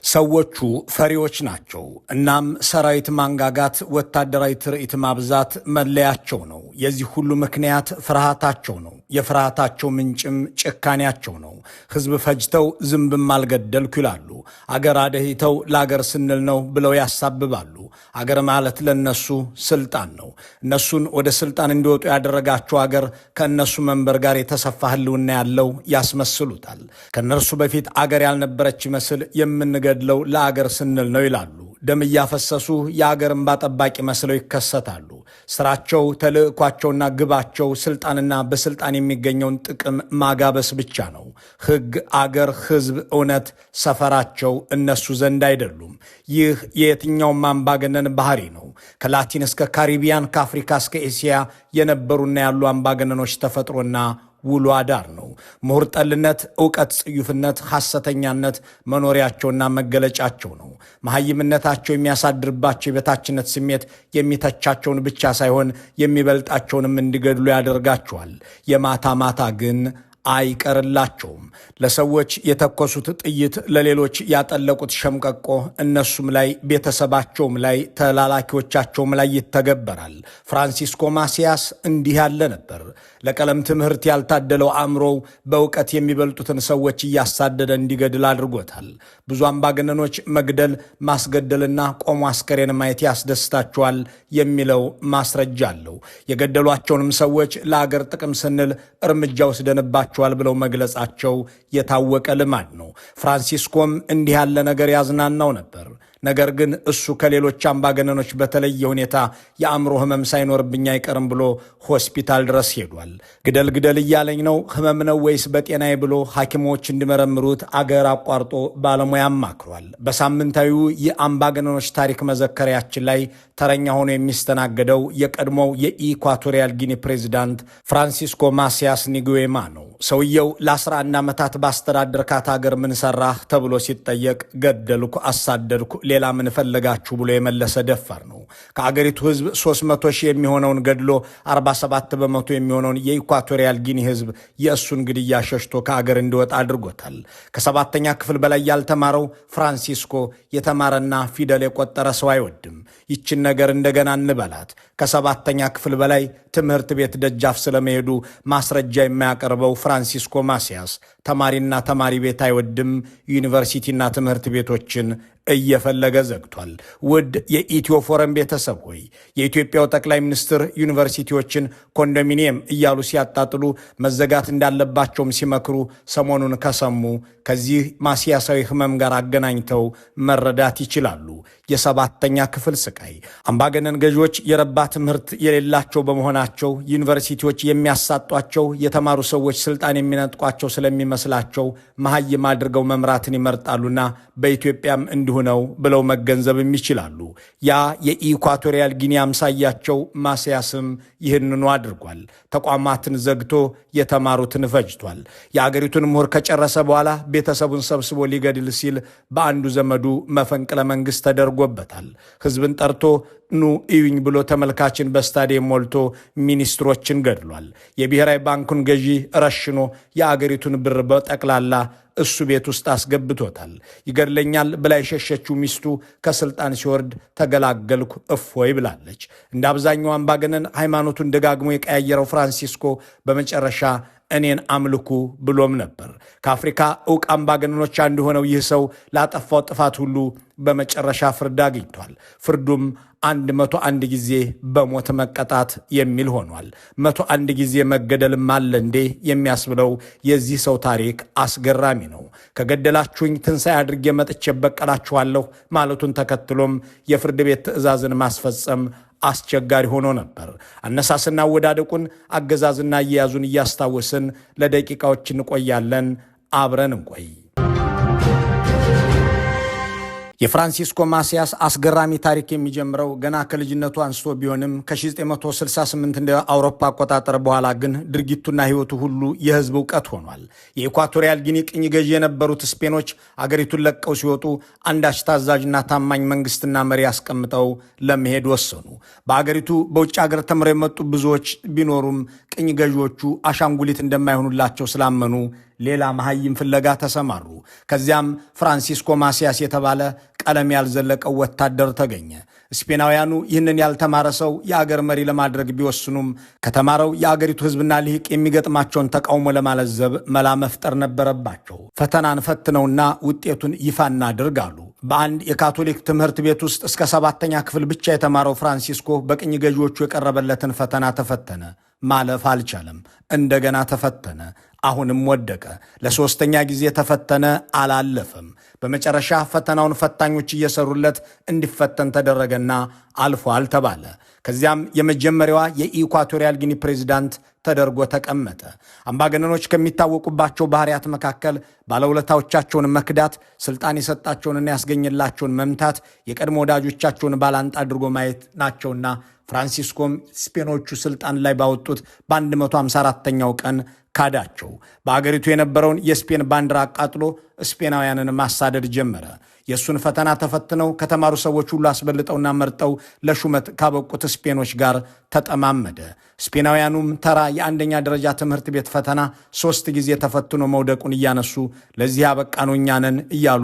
ሰዎቹ ፈሪዎች ናቸው። እናም ሰራዊት ማንጋጋት፣ ወታደራዊ ትርኢት ማብዛት መለያቸው ነው። የዚህ ሁሉ ምክንያት ፍርሃታቸው ነው። የፍርሃታቸው ምንጭም ጭካኔያቸው ነው። ሕዝብ ፈጅተው ዝንብም አልገደልኩ ይላሉ። አገር አደሂተው ለአገር ስንል ነው ብለው ያሳብባሉ። አገር ማለት ለነሱ ስልጣን ነው። እነሱን ወደ ስልጣን እንዲወጡ ያደረጋቸው አገር ከእነሱ መንበር ጋር የተሰፋ ህልውና ያለው ያስመስሉታል። ከእነርሱ በፊት አገር ያልነበረች ይመስል የምንገድለው ለአገር ስንል ነው ይላሉ። ደም እያፈሰሱ የአገር እንባ ጠባቂ መስለው ይከሰታሉ። ስራቸው፣ ተልዕኳቸውና ግባቸው ስልጣንና በስልጣን የሚገኘውን ጥቅም ማጋበስ ብቻ ነው። ሕግ፣ አገር፣ ሕዝብ፣ እውነት ሰፈራቸው እነሱ ዘንድ አይደሉም። ይህ የየትኛውም አምባገነን ባህሪ ነው። ከላቲን እስከ ካሪቢያን፣ ከአፍሪካ እስከ ኤስያ የነበሩና ያሉ አምባገነኖች ተፈጥሮና ውሎ አዳር ነው። ምሁር ጠልነት፣ ዕውቀት ጽዩፍነት፣ ሐሰተኛነት መኖሪያቸውና መገለጫቸው ነው። መሐይምነታቸው የሚያሳድርባቸው የበታችነት ስሜት የሚተቻቸውን ብቻ ሳይሆን የሚበልጣቸውንም እንዲገድሉ ያደርጋቸዋል። የማታ ማታ ግን አይቀርላቸውም። ለሰዎች የተኮሱት ጥይት፣ ለሌሎች ያጠለቁት ሸምቀቆ እነሱም ላይ ቤተሰባቸውም ላይ ተላላኪዎቻቸውም ላይ ይተገበራል። ፍራንሲስኮ ማሲያስ እንዲህ ያለ ነበር። ለቀለም ትምህርት ያልታደለው አእምሮው በእውቀት የሚበልጡትን ሰዎች እያሳደደ እንዲገድል አድርጎታል። ብዙ አምባገነኖች መግደል፣ ማስገደልና ቆሞ አስከሬን ማየት ያስደስታቸዋል የሚለው ማስረጃ አለው። የገደሏቸውንም ሰዎች ለአገር ጥቅም ስንል እርምጃ ወስደንባቸዋል ብለው መግለጻቸው የታወቀ ልማድ ነው። ፍራንሲስኮም እንዲህ ያለ ነገር ያዝናናው ነበር። ነገር ግን እሱ ከሌሎች አምባገነኖች በተለየ ሁኔታ የአእምሮ ህመም ሳይኖርብኝ አይቀርም ብሎ ሆስፒታል ድረስ ሄዷል። ግደል ግደል እያለኝ ነው፣ ህመም ነው ወይስ በጤናዬ ብሎ ሐኪሞች እንዲመረምሩት አገር አቋርጦ ባለሙያ አማክሯል። በሳምንታዊው የአምባገነኖች ታሪክ መዘከሪያችን ላይ ተረኛ ሆኖ የሚስተናገደው የቀድሞው የኢኳቶሪያል ጊኒ ፕሬዚዳንት ፍራንሲስኮ ማሲያስ ኒጉዌማ ነው። ሰውየው ለ11 ዓመታት ባስተዳደርካት አገር ምን ሰራህ ተብሎ ሲጠየቅ ገደልኩ፣ አሳደድኩ፣ ሌላ ምን ፈለጋችሁ ብሎ የመለሰ ደፋር ነው። ከአገሪቱ ህዝብ 300 ሺህ የሚሆነውን ገድሎ 47 በመቶ የሚሆነውን የኢኳቶሪያል ጊኒ ህዝብ የእሱን ግድያ ሸሽቶ ከአገር እንዲወጣ አድርጎታል። ከ7ኛ ክፍል በላይ ያልተማረው ፍራንሲስኮ የተማረና ፊደል የቆጠረ ሰው አይወድም። ይችን ነገር እንደገና እንበላት። ከ7ኛ ክፍል በላይ ትምህርት ቤት ደጃፍ ስለመሄዱ ማስረጃ የማያቀርበው ፍራንሲስኮ ማሲያስ ተማሪና ተማሪ ቤት አይወድም። ዩኒቨርሲቲና ትምህርት ቤቶችን እየፈለገ ዘግቷል። ውድ የኢትዮ ፎረም ቤተሰብ ሆይ የኢትዮጵያው ጠቅላይ ሚኒስትር ዩኒቨርሲቲዎችን ኮንዶሚኒየም እያሉ ሲያጣጥሉ መዘጋት እንዳለባቸውም ሲመክሩ ሰሞኑን ከሰሙ ከዚህ ማሲያሳዊ ህመም ጋር አገናኝተው መረዳት ይችላሉ። የ7ኛ ክፍል ስቃይ። አምባገነን ገዢዎች የረባ ትምህርት የሌላቸው በመሆናቸው ዩኒቨርሲቲዎች የሚያሳጧቸው፣ የተማሩ ሰዎች ስልጣን የሚነጥቋቸው ስለሚመስላቸው መሐይም አድርገው መምራትን ይመርጣሉና በኢትዮጵያም እንዲሁ ነው ብለው መገንዘብም ይችላሉ። ያ የኢኳቶሪያል ጊኒ አምሳያቸው ማሲያስም ይህንኑ አድርጓል። ተቋማትን ዘግቶ የተማሩትን ፈጅቷል። የአገሪቱን ምሁር ከጨረሰ በኋላ ቤተሰቡን ሰብስቦ ሊገድል ሲል በአንዱ ዘመዱ መፈንቅለ መንግስት ተደርጎበታል። ህዝብን ጠርቶ ኑ እዩኝ ብሎ ተመልካችን በስታዲየም ሞልቶ ሚኒስትሮችን ገድሏል። የብሔራዊ ባንኩን ገዢ ረሽኖ የአገሪቱን ብር በጠቅላላ እሱ ቤት ውስጥ አስገብቶታል። ይገድለኛል ብላ የሸሸችው ሚስቱ ከስልጣን ሲወርድ ተገላገልኩ እፎይ ብላለች። እንደ አብዛኛው አምባገነን ሃይማኖቱን ደጋግሞ የቀያየረው ፍራንሲስኮ በመጨረሻ እኔን አምልኩ ብሎም ነበር። ከአፍሪካ ዕውቅ አምባገነኖች አንዱ የሆነው ይህ ሰው ላጠፋው ጥፋት ሁሉ በመጨረሻ ፍርድ አግኝቷል። ፍርዱም 101 ጊዜ በሞት መቀጣት የሚል ሆኗል። 101 ጊዜ መገደልም አለ እንዴ የሚያስብለው የዚህ ሰው ታሪክ አስገራሚ ነው። ከገደላችሁኝ ትንሣኤ አድርጌ መጥቼ በቀላችኋለሁ ማለቱን ተከትሎም የፍርድ ቤት ትዕዛዝን ማስፈጸም አስቸጋሪ ሆኖ ነበር። አነሳስና አወዳደቁን፣ አገዛዝና አያያዙን እያስታወስን ለደቂቃዎች እንቆያለን። አብረን እንቆይ። የፍራንሲስኮ ማሲያስ አስገራሚ ታሪክ የሚጀምረው ገና ከልጅነቱ አንስቶ ቢሆንም ከ1968 እንደ አውሮፓ አቆጣጠር በኋላ ግን ድርጊቱና ሕይወቱ ሁሉ የሕዝብ እውቀት ሆኗል። የኢኳቶሪያል ጊኒ ቅኝ ገዢ የነበሩት ስፔኖች አገሪቱን ለቀው ሲወጡ አንዳች ታዛዥና ታማኝ መንግስትና መሪ አስቀምጠው ለመሄድ ወሰኑ። በአገሪቱ በውጭ አገር ተምረው የመጡ ብዙዎች ቢኖሩም ቅኝ ገዢዎቹ አሻንጉሊት እንደማይሆኑላቸው ስላመኑ ሌላ መሐይም ፍለጋ ተሰማሩ። ከዚያም ፍራንሲስኮ ማሲያስ የተባለ ቀለም ያልዘለቀው ወታደር ተገኘ። ስፔናውያኑ ይህንን ያልተማረ ሰው የአገር መሪ ለማድረግ ቢወስኑም ከተማረው የአገሪቱ ሕዝብና ልሂቅ የሚገጥማቸውን ተቃውሞ ለማለዘብ መላ መፍጠር ነበረባቸው። ፈተናን ፈትነውና ውጤቱን ይፋ እናድርግ አሉ። በአንድ የካቶሊክ ትምህርት ቤት ውስጥ እስከ 7ኛ ክፍል ብቻ የተማረው ፍራንሲስኮ በቅኝ ገዢዎቹ የቀረበለትን ፈተና ተፈተነ። ማለፍ አልቻለም። እንደገና ተፈተነ። አሁንም ወደቀ። ለ3ኛ ጊዜ ተፈተነ። አላለፈም። በመጨረሻ ፈተናውን ፈታኞች እየሰሩለት እንዲፈተን ተደረገና አልፏል ተባለ። ከዚያም የመጀመሪያዋ የኢኳቶሪያል ጊኒ ፕሬዝዳንት ተደርጎ ተቀመጠ። አምባገነኖች ከሚታወቁባቸው ባህሪያት መካከል ባለውለታዎቻቸውን መክዳት፣ ስልጣን የሰጣቸውንና ያስገኝላቸውን መምታት፣ የቀድሞ ወዳጆቻቸውን ባላንጣ አድርጎ ማየት ናቸውና ፍራንሲስኮም ስፔኖቹ ስልጣን ላይ ባወጡት በ154ኛው ቀን ካዳቸው። በአገሪቱ የነበረውን የስፔን ባንዲራ አቃጥሎ ስፔናውያንን ማሳደድ ጀመረ። የእሱን ፈተና ተፈትነው ከተማሩ ሰዎች ሁሉ አስበልጠውና መርጠው ለሹመት ካበቁት ስፔኖች ጋር ተጠማመደ። ስፔናውያኑም ተራ የ1ኛ ደረጃ ትምህርት ቤት ፈተና 3 ጊዜ ተፈትኖ መውደቁን እያነሱ ለዚህ ያበቃነው እኛ ነን እያሉ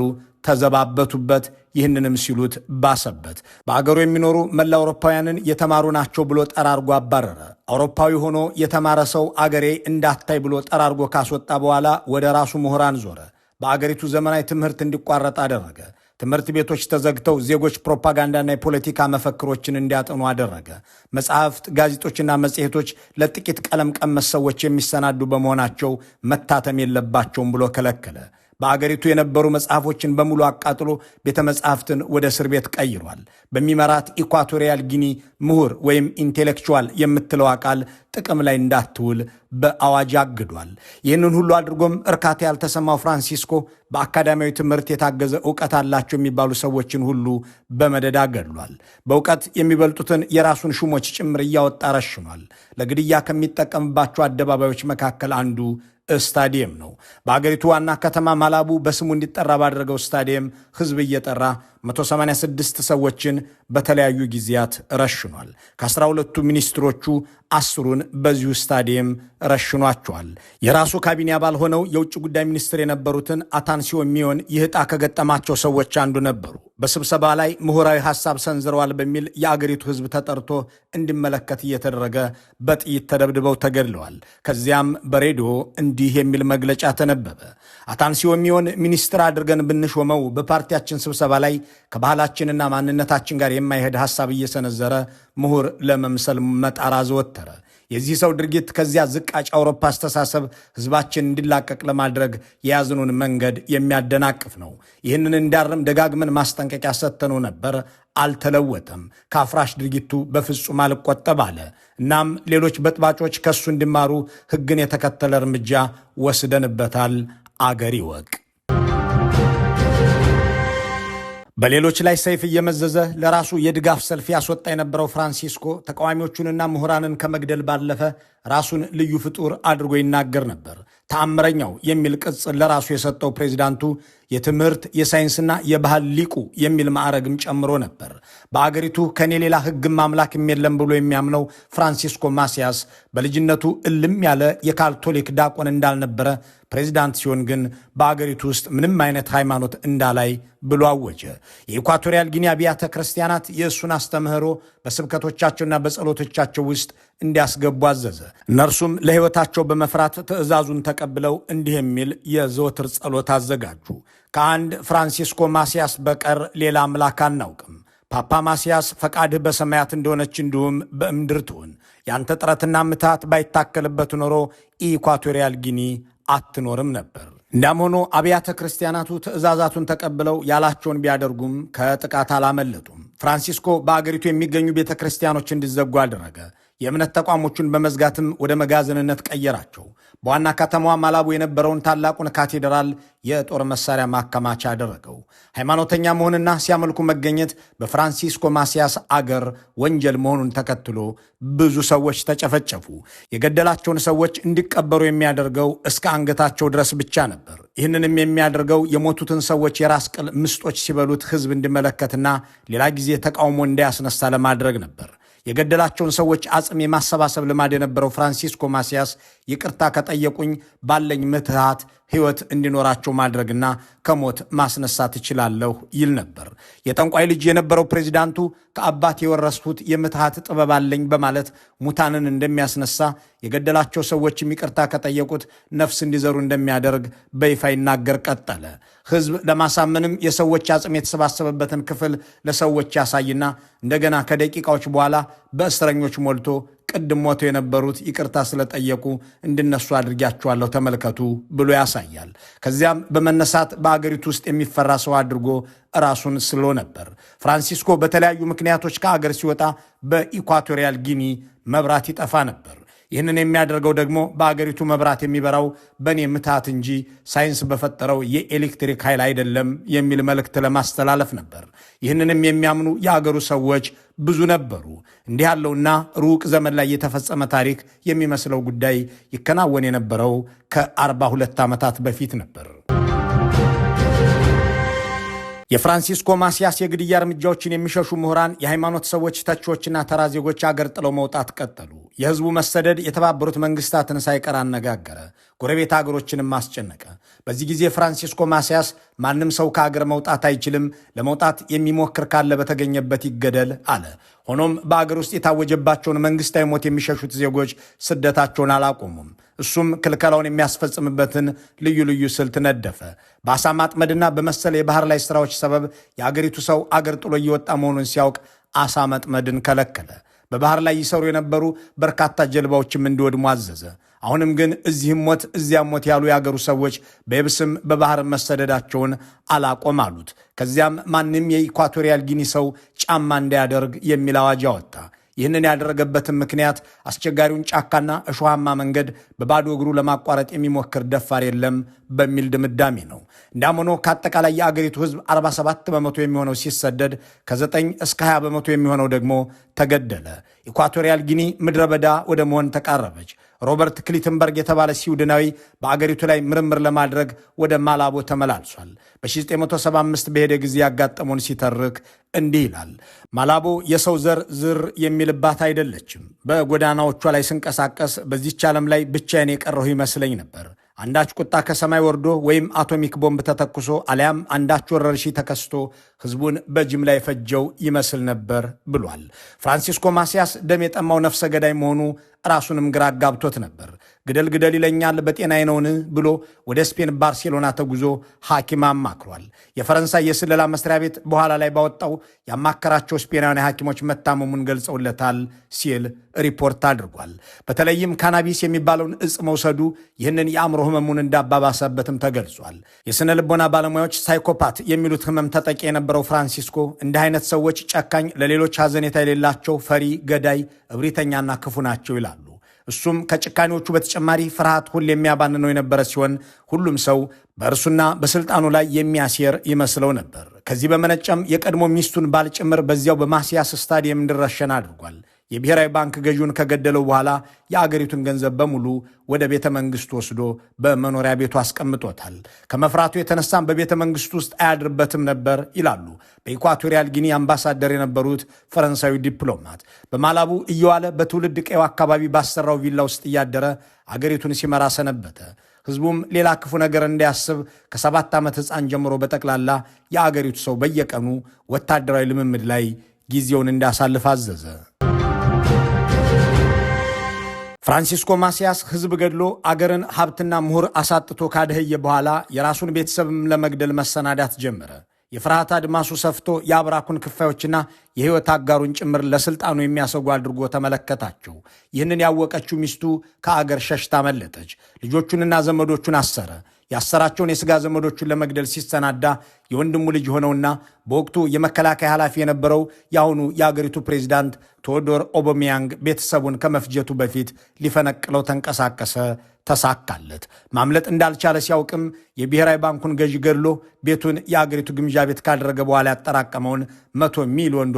ተዘባበቱበት። ይህንንም ሲሉት ባሰበት። በአገሩ የሚኖሩ መላ አውሮፓውያንን የተማሩ ናቸው ብሎ ጠራርጎ አባረረ። አውሮፓዊ ሆኖ የተማረ ሰው አገሬ እንዳታይ ብሎ ጠራርጎ ካስወጣ በኋላ ወደ ራሱ ምሁራን ዞረ። በአገሪቱ ዘመናዊ ትምህርት እንዲቋረጥ አደረገ። ትምህርት ቤቶች ተዘግተው ዜጎች ፕሮፓጋንዳና የፖለቲካ መፈክሮችን እንዲያጠኑ አደረገ። መጽሐፍት፣ ጋዜጦችና መጽሔቶች ለጥቂት ቀለም ቀመስ ሰዎች የሚሰናዱ በመሆናቸው መታተም የለባቸውም ብሎ ከለከለ። በአገሪቱ የነበሩ መጽሐፎችን በሙሉ አቃጥሎ ቤተ መጽሐፍትን ወደ እስር ቤት ቀይሯል። በሚመራት ኢኳቶሪያል ጊኒ ምሁር ወይም ኢንቴሌክቹዋል የምትለው ቃል ጥቅም ላይ እንዳትውል በአዋጅ አግዷል። ይህንን ሁሉ አድርጎም እርካታ ያልተሰማው ፍራንሲስኮ በአካዳሚያዊ ትምህርት የታገዘ ዕውቀት አላቸው የሚባሉ ሰዎችን ሁሉ በመደዳ ገድሏል። በእውቀት የሚበልጡትን የራሱን ሹሞች ጭምር እያወጣ ረሽኗል። ለግድያ ከሚጠቀምባቸው አደባባዮች መካከል አንዱ ስታዲየም ነው። በአገሪቱ ዋና ከተማ ማላቡ በስሙ እንዲጠራ ባደረገው ስታዲየም ሕዝብ እየጠራ 186 ሰዎችን በተለያዩ ጊዜያት ረሽኗል። ከ12ቱ ሚኒስትሮቹ 10ሩን በዚሁ ስታዲየም ረሽኗቸዋል። የራሱ ካቢኔ አባል ሆነው የውጭ ጉዳይ ሚኒስትር የነበሩትን አታንሲዮ ሚዮን ይህ ዕጣ ከገጠማቸው ሰዎች አንዱ ነበሩ። በስብሰባ ላይ ምሁራዊ ሐሳብ ሰንዝረዋል በሚል የአገሪቱ ሕዝብ ተጠርቶ እንዲመለከት እየተደረገ በጥይት ተደብድበው ተገድለዋል። ከዚያም በሬዲዮ እንዲህ የሚል መግለጫ ተነበበ። አታንሲዮ ሚዮን ሚኒስትር አድርገን ብንሾመው በፓርቲያችን ስብሰባ ላይ ከባህላችንና ማንነታችን ጋር የማይሄድ ሐሳብ እየሰነዘረ ምሁር ለመምሰል መጣር አዘወተረ። የዚህ ሰው ድርጊት ከዚያ ዝቃጭ አውሮፓ አስተሳሰብ ሕዝባችን እንዲላቀቅ ለማድረግ የያዝኑን መንገድ የሚያደናቅፍ ነው። ይህንን እንዳርም ደጋግመን ማስጠንቀቂያ ሰጥተነው ነበር። አልተለወጠም። ከአፍራሽ ድርጊቱ በፍጹም አልቆጠብ አለ። እናም ሌሎች በጥባጮች ከሱ እንዲማሩ ሕግን የተከተለ እርምጃ ወስደንበታል። አገር ይወቅ። በሌሎች ላይ ሰይፍ እየመዘዘ ለራሱ የድጋፍ ሰልፍ ያስወጣ የነበረው ፍራንሲስኮ ተቃዋሚዎቹንና ምሁራንን ከመግደል ባለፈ ራሱን ልዩ ፍጡር አድርጎ ይናገር ነበር። ተአምረኛው የሚል ቅጽል ለራሱ የሰጠው ፕሬዚዳንቱ የትምህርት የሳይንስና የባህል ሊቁ የሚል ማዕረግም ጨምሮ ነበር። በአገሪቱ ከኔ ሌላ ሕግም አምላክም የለም ብሎ የሚያምነው ፍራንሲስኮ ማሲያስ በልጅነቱ እልም ያለ የካቶሊክ ዲያቆን እንዳልነበረ፣ ፕሬዚዳንት ሲሆን ግን በአገሪቱ ውስጥ ምንም አይነት ሃይማኖት እንዳላይ ብሎ አወጀ። የኢኳቶሪያል ጊኒ አብያተ ክርስቲያናት የእሱን አስተምህሮ በስብከቶቻቸውና በጸሎቶቻቸው ውስጥ እንዲያስገቡ አዘዘ። እነርሱም ለሕይወታቸው በመፍራት ትእዛዙን ተቀብለው እንዲህ የሚል የዘወትር ጸሎት አዘጋጁ። ከአንድ ፍራንሲስኮ ማሲያስ በቀር ሌላ አምላክ አናውቅም። ፓፓ ማሲያስ ፈቃድህ በሰማያት እንደሆነች እንዲሁም በምድር ትሁን። ያንተ ጥረትና ምትሃት ባይታከልበት ኖሮ ኢኳቶሪያል ጊኒ አትኖርም ነበር። እንዳም ሆኖ አብያተ ክርስቲያናቱ ትእዛዛቱን ተቀብለው ያላቸውን ቢያደርጉም ከጥቃት አላመለጡም። ፍራንሲስኮ በአገሪቱ የሚገኙ ቤተ ክርስቲያኖች እንዲዘጉ አደረገ። የእምነት ተቋሞቹን በመዝጋትም ወደ መጋዘንነት ቀየራቸው። በዋና ከተማዋ ማላቡ የነበረውን ታላቁን ካቴድራል የጦር መሳሪያ ማከማቻ አደረገው። ሃይማኖተኛ መሆንና ሲያመልኩ መገኘት በፍራንሲስኮ ማሲያስ አገር ወንጀል መሆኑን ተከትሎ ብዙ ሰዎች ተጨፈጨፉ። የገደላቸውን ሰዎች እንዲቀበሩ የሚያደርገው እስከ አንገታቸው ድረስ ብቻ ነበር። ይህንንም የሚያደርገው የሞቱትን ሰዎች የራስ ቅል ምስጦች ሲበሉት ሕዝብ እንዲመለከትና ሌላ ጊዜ ተቃውሞ እንዳያስነሳ ለማድረግ ነበር። የገደላቸውን ሰዎች አጽም የማሰባሰብ ልማድ የነበረው ፍራንሲስኮ ማሲያስ ይቅርታ ከጠየቁኝ ባለኝ ምትሃት ሕይወት እንዲኖራቸው ማድረግና ከሞት ማስነሳት እችላለሁ ይል ነበር። የጠንቋይ ልጅ የነበረው ፕሬዚዳንቱ ከአባት የወረስኩት የምትሃት ጥበብ አለኝ በማለት ሙታንን እንደሚያስነሳ፣ የገደላቸው ሰዎችም ይቅርታ ከጠየቁት ነፍስ እንዲዘሩ እንደሚያደርግ በይፋ ይናገር ቀጠለ። ሕዝብ ለማሳመንም የሰዎች አጽም የተሰባሰበበትን ክፍል ለሰዎች ያሳይና እንደገና ከደቂቃዎች በኋላ በእስረኞች ሞልቶ ቅድም ሞተው የነበሩት ይቅርታ ስለጠየቁ እንዲነሱ አድርጊያቸዋለሁ ተመልከቱ ብሎ ያሳያል። ከዚያም በመነሳት በአገሪቱ ውስጥ የሚፈራ ሰው አድርጎ ራሱን ስሎ ነበር። ፍራንሲስኮ በተለያዩ ምክንያቶች ከአገር ሲወጣ በኢኳቶሪያል ጊኒ መብራት ይጠፋ ነበር። ይህንን የሚያደርገው ደግሞ በአገሪቱ መብራት የሚበራው በእኔ ምትሃት እንጂ ሳይንስ በፈጠረው የኤሌክትሪክ ኃይል አይደለም የሚል መልእክት ለማስተላለፍ ነበር። ይህንንም የሚያምኑ የአገሩ ሰዎች ብዙ ነበሩ። እንዲህ ያለውና ሩቅ ዘመን ላይ የተፈጸመ ታሪክ የሚመስለው ጉዳይ ይከናወን የነበረው ከ42 ዓመታት በፊት ነበር። የፍራንሲስኮ ማሲያስ የግድያ እርምጃዎችን የሚሸሹ ምሁራን፣ የሃይማኖት ሰዎች፣ ተቺዎችና ተራ ዜጎች አገር ጥለው መውጣት ቀጠሉ። የህዝቡ መሰደድ የተባበሩት መንግስታትን ሳይቀር አነጋገረ፣ ጎረቤት አገሮችንም አስጨነቀ። በዚህ ጊዜ ፍራንሲስኮ ማሲያስ ማንም ሰው ከአገር መውጣት አይችልም፣ ለመውጣት የሚሞክር ካለ በተገኘበት ይገደል አለ። ሆኖም በአገር ውስጥ የታወጀባቸውን መንግስታዊ ሞት የሚሸሹት ዜጎች ስደታቸውን አላቆሙም። እሱም ክልከላውን የሚያስፈጽምበትን ልዩ ልዩ ስልት ነደፈ። በአሳ ማጥመድና በመሰለ የባህር ላይ ስራዎች ሰበብ የአገሪቱ ሰው አገር ጥሎ እየወጣ መሆኑን ሲያውቅ አሳ መጥመድን ከለከለ። በባህር ላይ ይሰሩ የነበሩ በርካታ ጀልባዎችም እንዲወድሙ አዘዘ። አሁንም ግን እዚህም ሞት እዚያም ሞት ያሉ የአገሩ ሰዎች በየብስም በባህር መሰደዳቸውን አላቆም አሉት። ከዚያም ማንም የኢኳቶሪያል ጊኒ ሰው ጫማ እንዳያደርግ የሚል አዋጅ አወጣ። ይህንን ያደረገበትን ምክንያት አስቸጋሪውን ጫካና እሾሃማ መንገድ በባዶ እግሩ ለማቋረጥ የሚሞክር ደፋር የለም በሚል ድምዳሜ ነው። እንዳም ሆኖ ከአጠቃላይ የአገሪቱ ሕዝብ 47 በመቶ የሚሆነው ሲሰደድ ከ9 እስከ 20 በመቶ የሚሆነው ደግሞ ተገደለ። ኢኳቶሪያል ጊኒ ምድረ በዳ ወደ መሆን ተቃረበች። ሮበርት ክሊተንበርግ የተባለ ስዊድናዊ በአገሪቱ ላይ ምርምር ለማድረግ ወደ ማላቦ ተመላልሷል። በ1975 በሄደ ጊዜ ያጋጠመውን ሲተርክ እንዲህ ይላል። ማላቦ የሰው ዘር ዝር የሚልባት አይደለችም። በጎዳናዎቿ ላይ ስንቀሳቀስ በዚች ዓለም ላይ ብቻዬን የቀረሁ ይመስለኝ ነበር። አንዳች ቁጣ ከሰማይ ወርዶ ወይም አቶሚክ ቦምብ ተተኩሶ አሊያም አንዳች ወረርሽኝ ተከስቶ ሕዝቡን በጅምላ የፈጀው ይመስል ነበር ብሏል። ፍራንሲስኮ ማሲያስ ደም የጠማው ነፍሰ ገዳይ መሆኑ ራሱንም ግራ አጋብቶት ነበር። ግደል ግደል ይለኛል በጤናዬ ነውን ብሎ ወደ ስፔን ባርሴሎና ተጉዞ ሐኪም አማክሯል። የፈረንሳይ የስለላ መስሪያ ቤት በኋላ ላይ ባወጣው ያማከራቸው ስፔናውያን ሐኪሞች መታመሙን ገልጸውለታል ሲል ሪፖርት አድርጓል። በተለይም ካናቢስ የሚባለውን እጽ መውሰዱ ይህንን የአእምሮ ህመሙን እንዳባባሰበትም ተገልጿል። የስነ ልቦና ባለሙያዎች ሳይኮፓት የሚሉት ህመም ተጠቂ የነበረው ፍራንሲስኮ እንዲህ አይነት ሰዎች ጨካኝ፣ ለሌሎች ሐዘኔታ የሌላቸው፣ ፈሪ፣ ገዳይ፣ እብሪተኛና ክፉ ናቸው ይላሉ። እሱም ከጭካኔዎቹ በተጨማሪ ፍርሃት ሁሌ የሚያባንነው የነበረ ሲሆን ሁሉም ሰው በእርሱና በስልጣኑ ላይ የሚያሴር ይመስለው ነበር። ከዚህ በመነጨም የቀድሞ ሚስቱን ባል ጭምር በዚያው በማሲያስ ስታዲየም እንዲረሸን አድርጓል። የብሔራዊ ባንክ ገዢውን ከገደለው በኋላ የአገሪቱን ገንዘብ በሙሉ ወደ ቤተ መንግስቱ ወስዶ በመኖሪያ ቤቱ አስቀምጦታል። ከመፍራቱ የተነሳም በቤተ መንግስቱ ውስጥ አያድርበትም ነበር ይላሉ በኢኳቶሪያል ጊኒ አምባሳደር የነበሩት ፈረንሳዊ ዲፕሎማት። በማላቡ እየዋለ በትውልድ ቀዩ አካባቢ ባሰራው ቪላ ውስጥ እያደረ አገሪቱን ሲመራ ሰነበተ። ህዝቡም ሌላ ክፉ ነገር እንዳያስብ ከ7 ዓመት ሕፃን ጀምሮ በጠቅላላ የአገሪቱ ሰው በየቀኑ ወታደራዊ ልምምድ ላይ ጊዜውን እንዳሳልፍ አዘዘ። ፍራንሲስኮ ማሲያስ ህዝብ ገድሎ አገርን ሀብትና ምሁር አሳጥቶ ካደህየ በኋላ የራሱን ቤተሰብም ለመግደል መሰናዳት ጀመረ። የፍርሃት አድማሱ ሰፍቶ የአብራኩን ክፋዮችና የሕይወት አጋሩን ጭምር ለስልጣኑ የሚያሰጉ አድርጎ ተመለከታቸው። ይህንን ያወቀችው ሚስቱ ከአገር ሸሽታ መለጠች። ልጆቹንና ዘመዶቹን አሰረ። ያሰራቸውን የሥጋ ዘመዶቹን ለመግደል ሲሰናዳ የወንድሙ ልጅ ሆነውና በወቅቱ የመከላከያ ኃላፊ የነበረው የአሁኑ የአገሪቱ ፕሬዚዳንት ቴዎዶር ኦቦሚያንግ ቤተሰቡን ከመፍጀቱ በፊት ሊፈነቅለው ተንቀሳቀሰ። ተሳካለት። ማምለጥ እንዳልቻለ ሲያውቅም የብሔራዊ ባንኩን ገዢ ገድሎ ቤቱን የአገሪቱ ግምጃ ቤት ካደረገ በኋላ ያጠራቀመውን $100 ሚሊዮን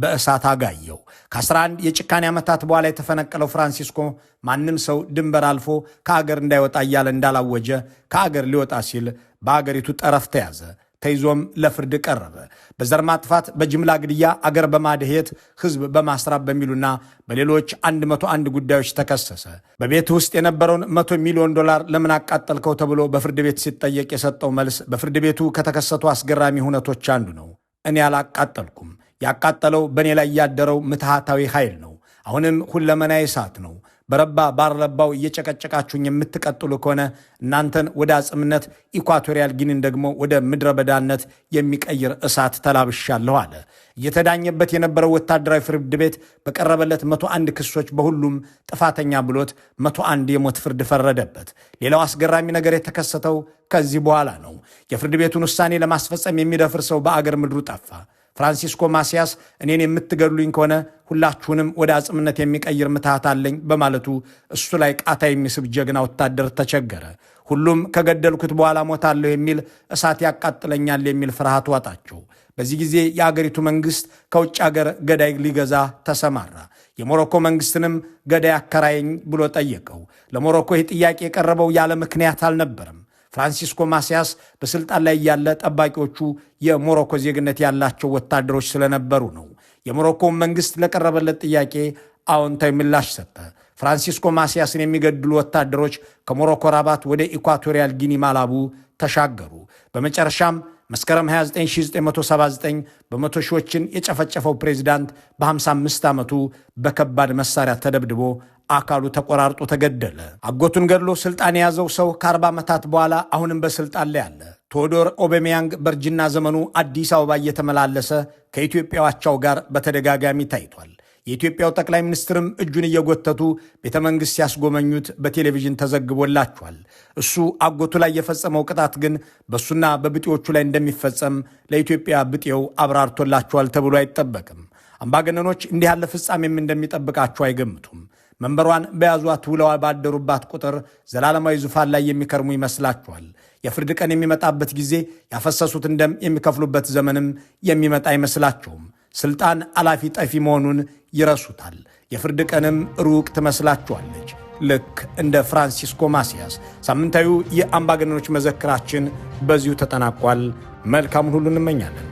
በእሳት አጋየው። ከ11 የጭካኔ ዓመታት በኋላ የተፈነቀለው ፍራንሲስኮ ማንም ሰው ድንበር አልፎ ከአገር እንዳይወጣ እያለ እንዳላወጀ ከአገር ሊወጣ ሲል በአገሪቱ ጠረፍ ተያዘ። ተይዞም ለፍርድ ቀረበ። በዘር ማጥፋት፣ በጅምላ ግድያ፣ አገር በማድሄት ህዝብ በማስራብ በሚሉና በሌሎች 101 ጉዳዮች ተከሰሰ። በቤት ውስጥ የነበረውን $100 ሚሊዮን ለምን አቃጠልከው ተብሎ በፍርድ ቤት ሲጠየቅ የሰጠው መልስ በፍርድ ቤቱ ከተከሰቱ አስገራሚ ሁነቶች አንዱ ነው። እኔ አላቃጠልኩም። ያቃጠለው በእኔ ላይ ያደረው ምትሃታዊ ኃይል ነው። አሁንም ሁለመናዬ እሳት ነው። በረባ ባረባው እየጨቀጨቃችሁኝ የምትቀጥሉ ከሆነ እናንተን ወደ አጽምነት፣ ኢኳቶሪያል ጊኒን ደግሞ ወደ ምድረ በዳነት የሚቀይር እሳት ተላብሻለሁ አለ። እየተዳኘበት የነበረው ወታደራዊ ፍርድ ቤት በቀረበለት 101 ክሶች በሁሉም ጥፋተኛ ብሎት 101 የሞት ፍርድ ፈረደበት። ሌላው አስገራሚ ነገር የተከሰተው ከዚህ በኋላ ነው። የፍርድ ቤቱን ውሳኔ ለማስፈጸም የሚደፍር ሰው በአገር ምድሩ ጠፋ። ፍራንሲስኮ ማሲያስ እኔን የምትገድሉኝ ከሆነ ሁላችሁንም ወደ አጽምነት የሚቀይር ምትሃት አለኝ በማለቱ እሱ ላይ ቃታ የሚስብ ጀግና ወታደር ተቸገረ። ሁሉም ከገደልኩት በኋላ ሞታለሁ የሚል፣ እሳት ያቃጥለኛል የሚል ፍርሃት ዋጣቸው። በዚህ ጊዜ የአገሪቱ መንግስት ከውጭ አገር ገዳይ ሊገዛ ተሰማራ። የሞሮኮ መንግስትንም ገዳይ አከራየኝ ብሎ ጠየቀው። ለሞሮኮ ይህ ጥያቄ የቀረበው ያለ ምክንያት አልነበረም። ፍራንሲስኮ ማሲያስ በስልጣን ላይ ያለ ጠባቂዎቹ የሞሮኮ ዜግነት ያላቸው ወታደሮች ስለነበሩ ነው። የሞሮኮ መንግስት ለቀረበለት ጥያቄ አዎንታዊ ምላሽ ሰጠ። ፍራንሲስኮ ማሲያስን የሚገድሉ ወታደሮች ከሞሮኮ ራባት ወደ ኢኳቶሪያል ጊኒ ማላቡ ተሻገሩ። በመጨረሻም መስከረም 29 1979 በመቶ ሺዎችን የጨፈጨፈው ፕሬዚዳንት በ55 ዓመቱ በከባድ መሳሪያ ተደብድቦ አካሉ ተቆራርጦ ተገደለ። አጎቱን ገድሎ ስልጣን የያዘው ሰው ከ40 ዓመታት በኋላ አሁንም በስልጣን ላይ አለ። ቴዎዶር ኦቤሜያንግ በእርጅና ዘመኑ አዲስ አበባ እየተመላለሰ ከኢትዮጵያው አቻው ጋር በተደጋጋሚ ታይቷል። የኢትዮጵያው ጠቅላይ ሚኒስትርም እጁን እየጎተቱ ቤተ መንግሥት ሲያስጎመኙት በቴሌቪዥን ተዘግቦላቸዋል። እሱ አጎቱ ላይ የፈጸመው ቅጣት ግን በእሱና በብጤዎቹ ላይ እንደሚፈጸም ለኢትዮጵያ ብጤው አብራርቶላቸዋል ተብሎ አይጠበቅም። አምባገነኖች እንዲህ ያለ ፍጻሜም እንደሚጠብቃቸው አይገምቱም። መንበሯን በያዟት ውለው ባደሩባት ቁጥር ዘላለማዊ ዙፋን ላይ የሚከርሙ ይመስላቸዋል። የፍርድ ቀን የሚመጣበት ጊዜ ያፈሰሱትን ደም የሚከፍሉበት ዘመንም የሚመጣ አይመስላቸውም። ስልጣን አላፊ ጠፊ መሆኑን ይረሱታል። የፍርድ ቀንም ሩቅ ትመስላቸዋለች። ልክ እንደ ፍራንሲስኮ ማሲያስ። ሳምንታዊው የአምባገነኖች መዘክራችን በዚሁ ተጠናቋል። መልካሙን ሁሉ እንመኛለን።